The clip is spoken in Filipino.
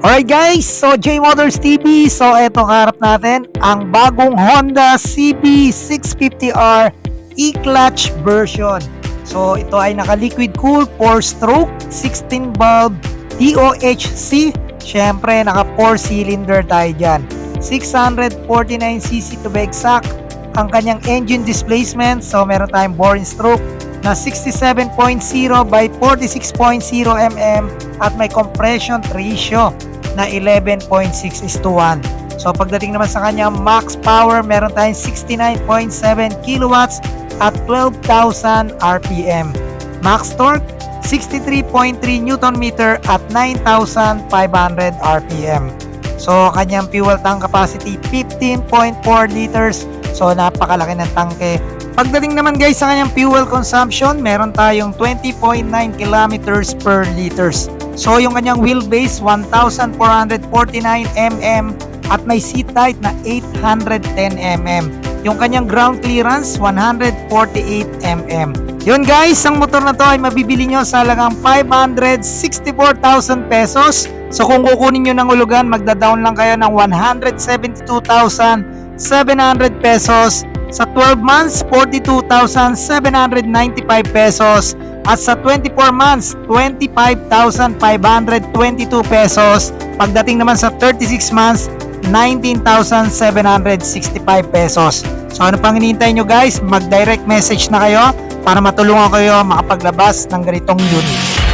Alright guys, so J Motors TV, so eto kaharap natin ang bagong Honda CB650R E-Clutch version. So ito ay naka-liquid cool 4-stroke, 16 valve, DOHC, syempre naka 4-cylinder tayo dyan. 649cc to be exact ang kanyang engine displacement, so meron tayong boring stroke na 67.0 by 46.0 mm at may compression ratio na 11.6:1. So pagdating naman sa kanya max power, meron tayong 69.7 kilowatts at 12,000 RPM. Max torque 63.3 Newton meter at 9,500 RPM. So kanyang fuel tank capacity 15.4 liters. So napakalaki ng tangke. Pagdating naman guys sa kanyang fuel consumption, meron tayong 20.9 kilometers per liters. So yung kanyang wheelbase 1,449 mm at may seat height na 810 mm. Yung kanyang ground clearance 148 mm. Yun guys, ang motor na to ay mabibili nyo sa halagang 564,000 pesos. So kung kukunin nyo ng ulugan, magda-down lang kayo ng 172,700 pesos. Sa 12 months, 42,795 pesos. At sa 24 months, 25,522 pesos. Pagdating naman sa 36 months, 19,765 pesos. So ano pang hinihintay nyo guys? Mag-direct message na kayo para matulungan kayo makapaglabas ng ganitong unit.